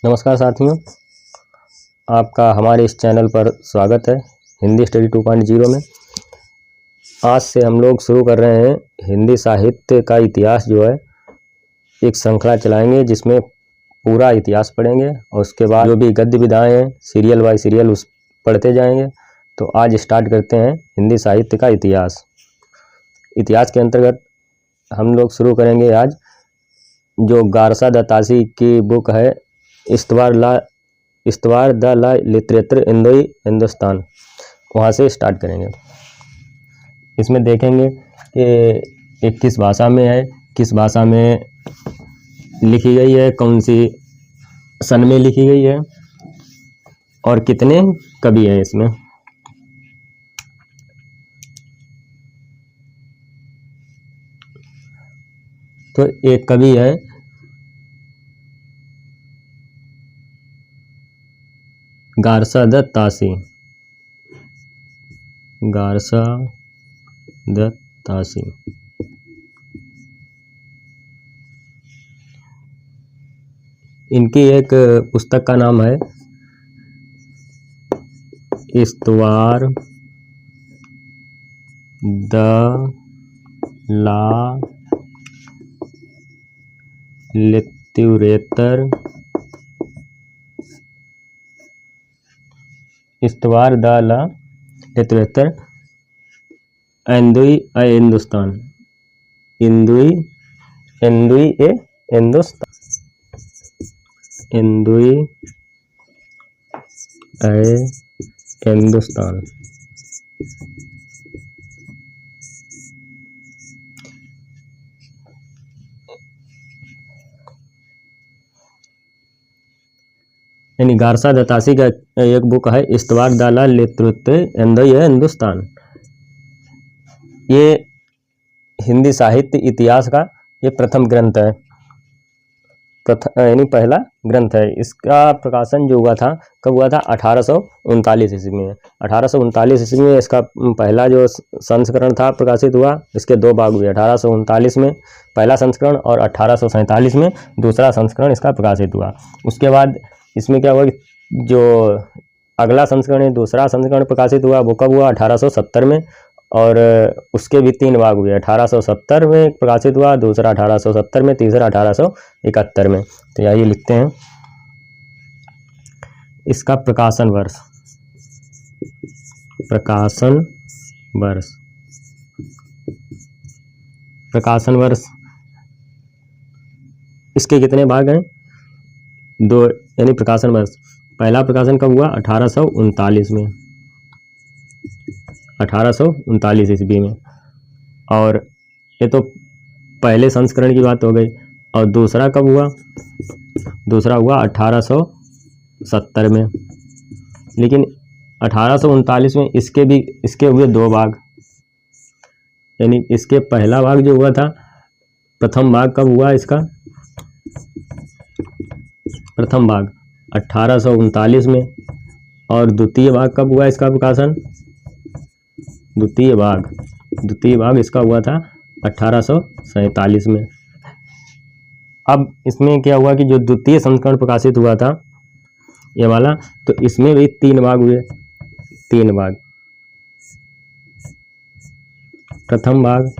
नमस्कार साथियों, आपका हमारे इस चैनल पर स्वागत है हिंदी स्टडी 2.0 में। आज से हम लोग शुरू कर रहे हैं हिंदी साहित्य का इतिहास जो है एक श्रृंखला चलाएंगे जिसमें पूरा इतिहास पढ़ेंगे और उसके बाद जो भी गद्य विधाएँ हैं सीरियल बाय सीरियल उस पढ़ते जाएंगे। तो आज स्टार्ट करते हैं हिंदी साहित्य का इतिहास। इतिहास के अंतर्गत हम लोग शुरू करेंगे आज जो गारसा दत्तासी की बुक है Histoire de la literature in the Hindustan, वहाँ से स्टार्ट करेंगे। इसमें देखेंगे कि ये किस भाषा में है, किस भाषा में लिखी गई है, कौन सी सन में लिखी गई है और कितने कवि हैं इसमें। तो एक कवि है गारसा दत्तासी। इनकी एक पुस्तक का नाम है Histoire de la literature Histoire de la literature Hindustan Hindustan. यानी गारसा दत्तासी का एक बुक है Histoire de la literature Hindustan. ये हिंदी साहित्य इतिहास का ये प्रथम ग्रंथ है, यानी पहला ग्रंथ है। इसका प्रकाशन जो हुआ था कब हुआ था? 1839 ईस्वी में। 1839 ईस्वी में इसका पहला जो संस्करण था प्रकाशित हुआ। इसके दो भाग हुए, 1839 में पहला संस्करण और 1847 में दूसरा संस्करण इसका प्रकाशित हुआ। उसके बाद इसमें क्या हुआ कि जो अगला संस्करण है, दूसरा संस्करण प्रकाशित हुआ, वो कब हुआ? 1870 में। और उसके भी तीन भाग हुए, 1870 में प्रकाशित हुआ, दूसरा 1870 में, तीसरा 1871 में। तो यही लिखते हैं इसका प्रकाशन वर्ष इसके कितने भाग हैं? दो, यानी प्रकाशन वर्ष। पहला प्रकाशन कब हुआ? 1839 में, 1839 ईस्वी में। और ये तो पहले संस्करण की बात हो गई। और दूसरा कब हुआ? दूसरा हुआ 1870 में। लेकिन 1839 में इसके हुए दो भाग। यानी इसके पहला भाग जो हुआ था, प्रथम भाग कब हुआ इसका? प्रथम भाग 1839 में। और द्वितीय भाग कब हुआ इसका प्रकाशन? द्वितीय भाग इसका हुआ था 1847 में। अब इसमें क्या हुआ कि जो द्वितीय संस्करण प्रकाशित हुआ था ये वाला, तो इसमें भी तीन भाग हुए। तीन भाग, प्रथम भाग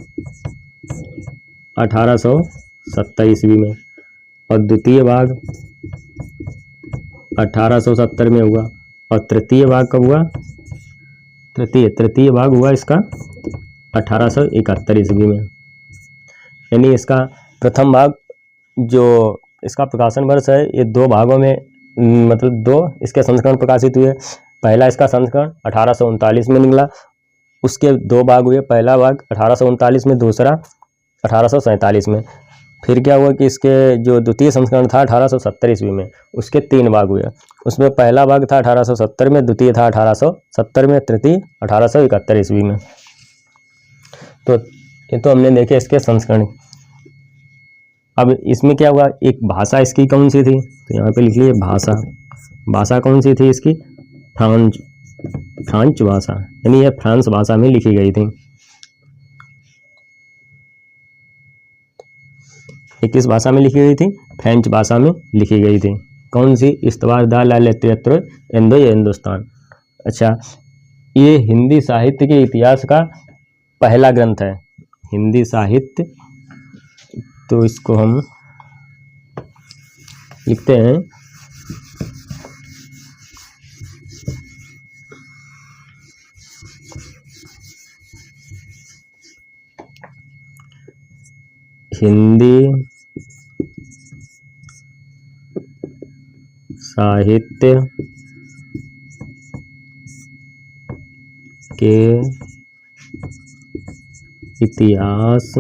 1870 ईस्वी में और द्वितीय भाग 1870 में हुआ। और तृतीय भाग कब हुआ? तृतीय भाग हुआ इसका 1871 ईस्वी में। यानी इसका प्रथम भाग जो इसका प्रकाशन वर्ष है, ये दो भागों में, मतलब दो इसके संस्करण प्रकाशित हुए। पहला इसका संस्करण 1839 में निकला, उसके दो भाग हुए। पहला भाग 1839 में, दूसरा 1847 में। फिर क्या हुआ कि इसके जो द्वितीय संस्करण था 1870 ईस्वी में, उसके तीन भाग हुए। उसमें पहला भाग था 1870 में, द्वितीय था 1870 में, तृतीय 1871 ईस्वी में। तो ये तो हमने देखे इसके संस्करण। अब इसमें क्या हुआ, एक भाषा इसकी कौन सी थी? तो यहाँ पे लिख लिए भाषा कौन सी थी इसकी? फ्रांच भाषा, यानी यह फ्रांस भाषा में लिखी गई थी। ये किस भाषा में लिखी गई थी? फ्रेंच भाषा में लिखी गई थी। कौन सी? इस्तवार दा ला लिटरेचर इंदो ये हिंदुस्तान। अच्छा, ये हिंदी साहित्य के इतिहास का पहला ग्रंथ है, हिंदी साहित्य। तो इसको हम लिखते हैं हिंदी साहित्य के इतिहास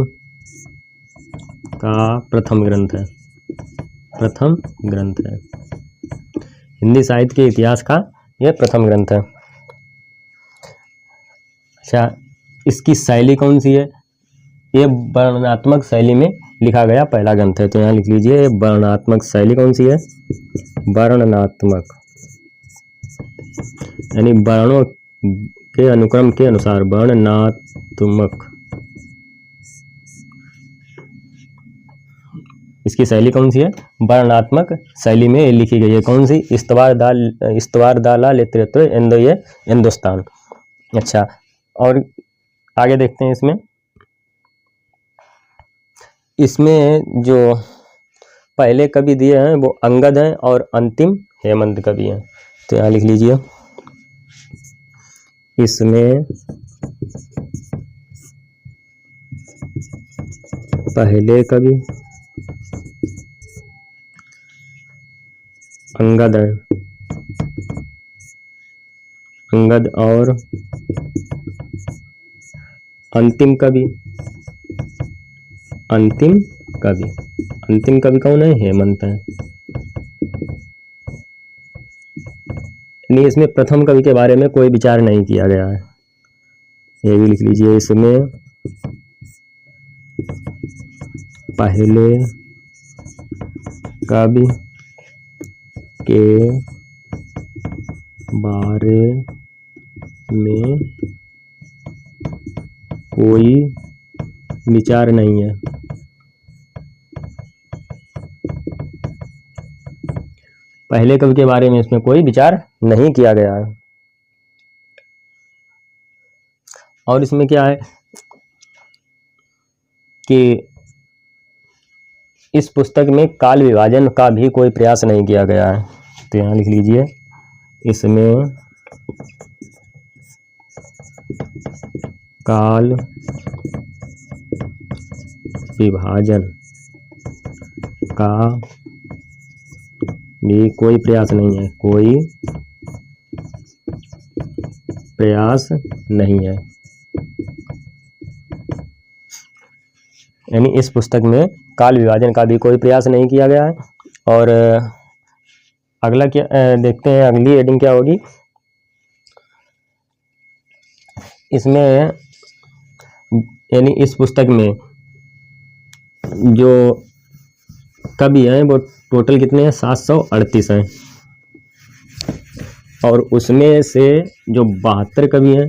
का प्रथम ग्रंथ है, प्रथम ग्रंथ है। हिंदी साहित्य के इतिहास का यह प्रथम ग्रंथ है। अच्छा, इसकी शैली कौन सी है? ये वर्णनात्मक शैली में लिखा गया पहला ग्रंथ है। तो यहाँ लिख लीजिए, वर्णनात्मक शैली कौन सी है? वर्णनात्मक, यानी वर्णों के अनुक्रम के अनुसार वर्णनात्मक। इसकी शैली कौन सी है? वर्णनात्मक शैली में लिखी गई है। कौन सी? इस्तवार दाला लिटरेचर इंदो ये हिंदुस्तान। अच्छा, और आगे देखते हैं। इसमें जो पहले कवि दिए हैं वो अंगद हैं और अंतिम हेमंत कवि हैं। तो यहाँ लिख लीजिए, इसमें पहले कवि अंगद हैं, अंगद और अंतिम कवि, अंतिम कवि, अंतिम कवि कौन है? हेमंत है। नहीं, इसमें प्रथम कवि के बारे में कोई विचार नहीं किया गया है, ये भी लिख लीजिए। इसमें पहले कवि के बारे में कोई विचार नहीं है। पहले कवि के बारे में इसमें कोई विचार नहीं किया गया है। और इसमें क्या है कि इस पुस्तक में काल विभाजन का भी कोई प्रयास नहीं किया गया है। तो यहाँ लिख लीजिए, इसमें काल विभाजन का भी कोई प्रयास नहीं है, कोई प्रयास नहीं है। यानी इस पुस्तक में काल विभाजन का भी कोई प्रयास नहीं किया गया है। और अगला क्या देखते हैं, अगली हेडिंग क्या होगी। इसमें यानी इस पुस्तक में जो कवि हैं वो टोटल कितने हैं? 738 हैं। और उसमें से जो 72 कवि हैं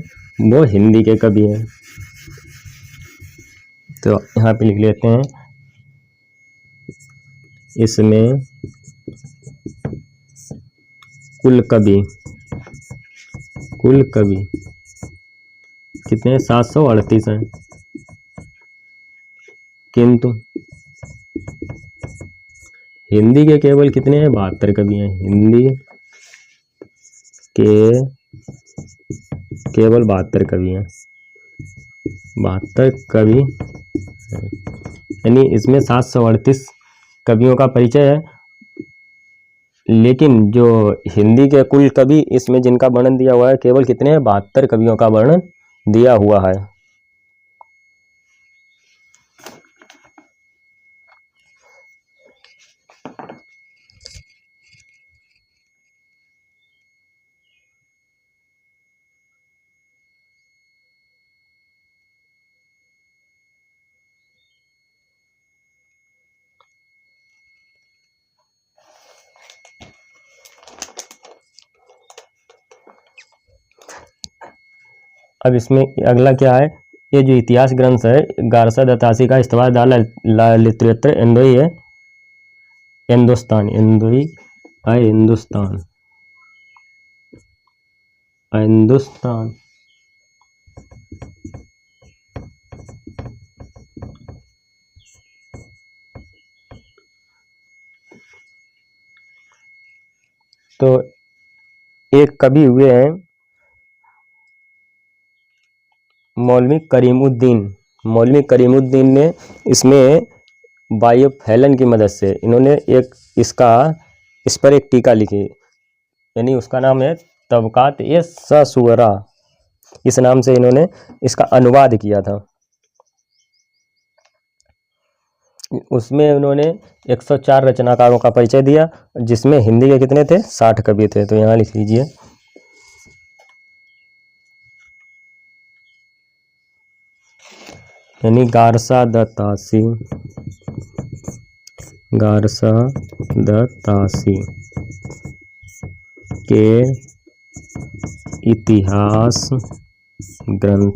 वो हिंदी के कवि हैं। तो यहाँ पे लिख लेते हैं, इसमें कुल कवि कितने हैं? 738 हैं। किंतु हिंदी के केवल कितने हैं? 72 कवि हैं। हिंदी के केवल 72 कवि हैं, 72 कवि। यानी इसमें 738 कवियों का परिचय है। लेकिन जो हिंदी के कुल कवि इसमें जिनका वर्णन दिया हुआ है केवल कितने हैं? 72 कवियों का वर्णन दिया हुआ है। अब इसमें अगला क्या है, ये जो इतिहास ग्रंथ है गारसा दतासी का इस्तवार दा ला लिटरेचर इंदोई है हिंदुस्तान, इंदोई हिंदुस्तान, हिंदुस्तान। तो एक कवि हुए हैं मौलवी करीमुद्दीन। मौलवी करीमुद्दीन ने इसमें बायो फैलन की मदद से इन्होंने एक इस पर एक टीका लिखी, यानी उसका नाम है तबकात ए ससुरा। इस नाम से इन्होंने इसका अनुवाद किया था। उसमें उन्होंने 104 रचनाकारों का परिचय दिया, जिसमें हिंदी के कितने थे? 60 कवि थे। तो यहाँ लिख लीजिए। यानी गारसा द तासी, गारसा द तासी के इतिहास ग्रंथ,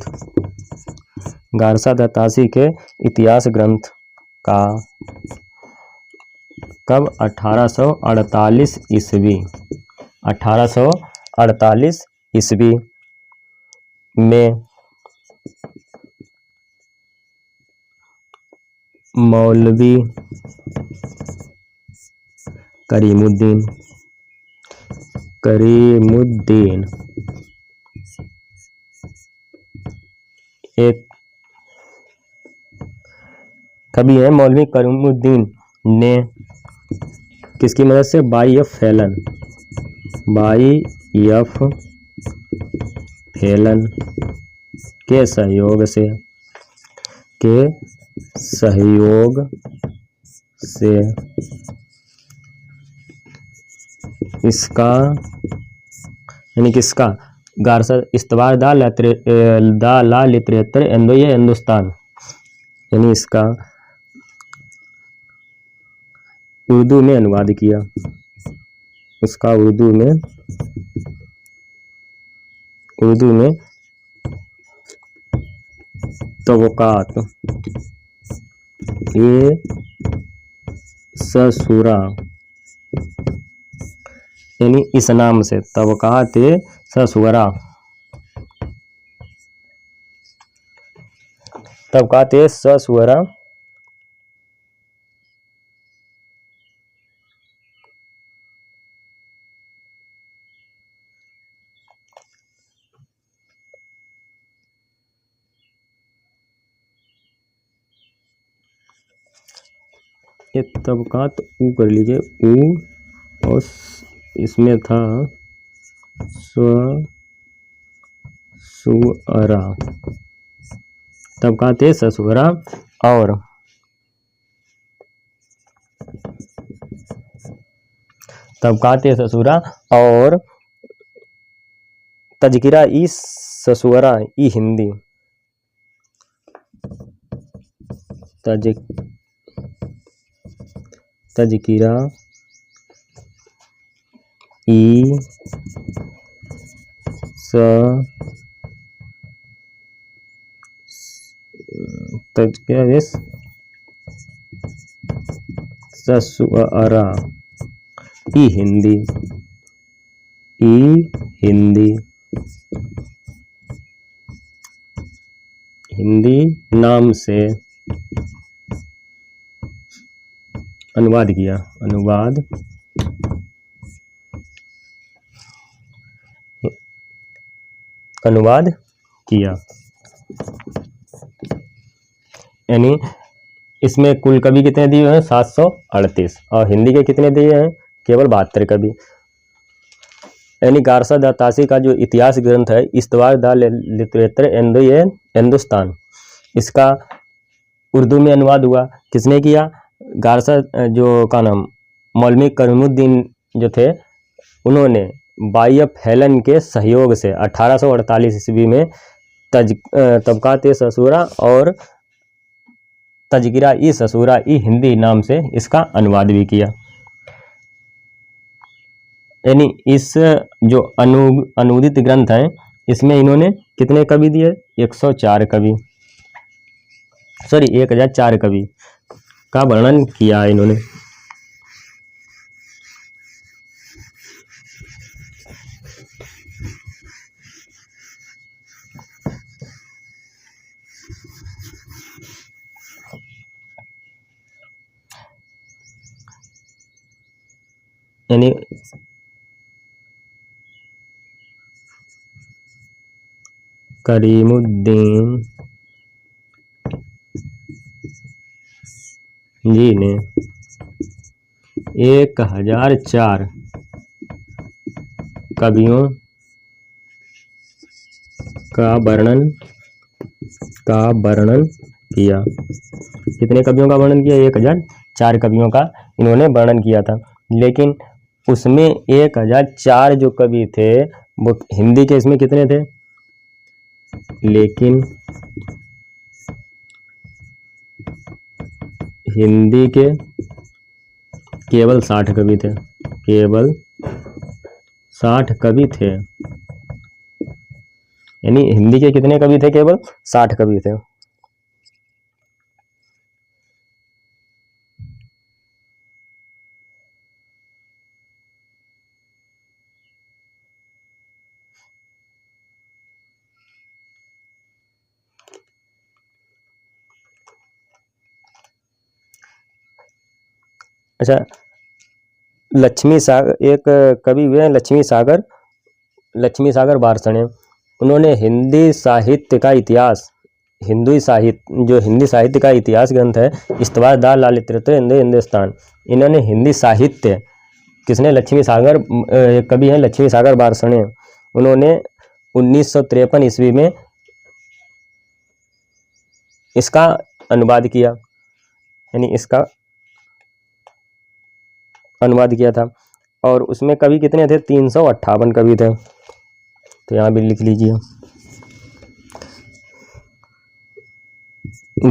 गारसा द तासी के इतिहास ग्रंथ का कब? 1848 ईस्वी, 1848 ईस्वी में मौलवी करीमुद्दीन एक कवि है मौलवी करीमुद्दीन ने किसकी मदद से? बाई एफ फैलन के सहयोग से इसका, यानी किसका? गारसा इस्तवार दा ला लिटरेचर एंड हिंदुस्तान, यानी इसका उर्दू में अनुवाद किया। उसका उर्दू में तबकात ए ससुरा, यानी इस नाम से तबकात ए ससुरा, तबकात ए ससुरा ये तबकात ऊ कर लीजिए, ऊ और इसमें था ससुरा, तबकात ससुरा और तबकात ससुरा और तज़किरा ई ससुरा ई हिंदी, तज़किरा ई ससुरा ई हिंदी, हिंदी नाम से अनुवाद किया। यानी इसमें कुल कवि कितने दिए हैं? 738 और हिंदी के कितने दिए हैं? केवल 72 कवि। यानी गारसा द तासी का जो इतिहास ग्रंथ है Histoire the literature and Hindustan, इसका उर्दू में अनुवाद हुआ। किसने किया? गारसा जो का नाम मौलवी करीमुद्दीन जो थे, उन्होंने बाई एफ फैलन के सहयोग से 1848 ईस्वी में तबकात ससुरा और तज़किरा ई ससुरा ई हिंदी नाम से इसका अनुवाद भी किया। यानी इस जो अनुदित ग्रंथ है इसमें इन्होंने कितने कवि दिए? 104 कवि, सॉरी 1004 कवि का वर्णन किया है इन्होंने। यानी करीमुद्दीन जी ने 1004 कवियों का वर्णन किया। कितने कवियों का वर्णन किया? 1004 कवियों का इन्होंने वर्णन किया था। लेकिन उसमें 1004 जो कवि थे वो हिंदी के इसमें कितने थे? लेकिन हिंदी के केवल 60 कवि थे। केवल 60 कवि थे। यानी हिंदी के कितने कवि थे? केवल 60 कवि थे। अच्छा, लक्ष्मी सागर एक कवि हुए हैं, लक्ष्मी सागर बारसने। उन्होंने हिंदी साहित्य का इतिहास, हिंदी साहित्य का इतिहास ग्रंथ है इस्तवार दा ला लितरते हिंदुस्तान। इन्होंने हिंदी साहित्य, किसने? लक्ष्मी सागर, कवि हैं लक्ष्मी सागर बारसने। उन्होंने 1953 ईस्वी में इसका अनुवाद किया, यानी इसका अनुवाद किया था। और उसमें कवि कितने थे? 358 कवि थे। तो यहाँ भी लिख लीजिए,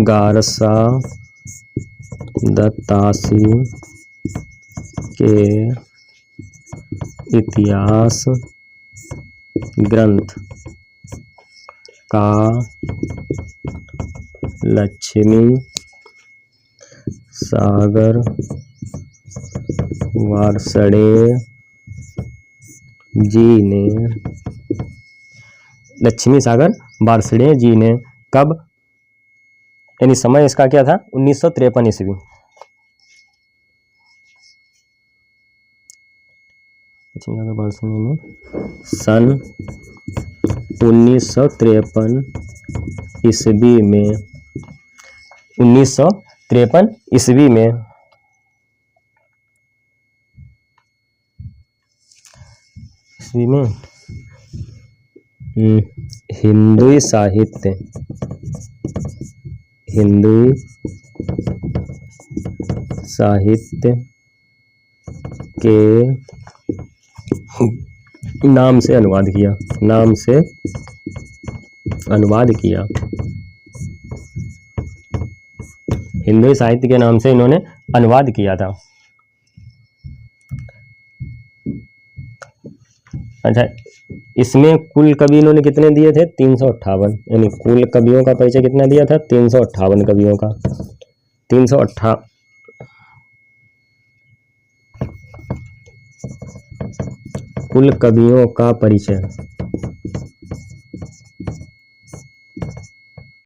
गारसा दत्तासी के इतिहास ग्रंथ का लक्ष्मी सागर बारसने जी ने, लक्ष्मी सागर बारसने जी ने कब, यानी समय इसका क्या था? 1953 ईस्वी। लक्ष्मी सागर बारसने ने सन 1953 ईस्वी में 1953 ईस्वी में हिंदी साहित्य के नाम से अनुवाद किया। हिंदी साहित्य के नाम से इन्होंने अनुवाद किया था। अच्छा, इसमें कुल कवि इन्होंने कितने दिए थे? 358। यानी कुल कवियों का परिचय कितना दिया था? 358 कवियों का। 358 कुल कवियों का परिचय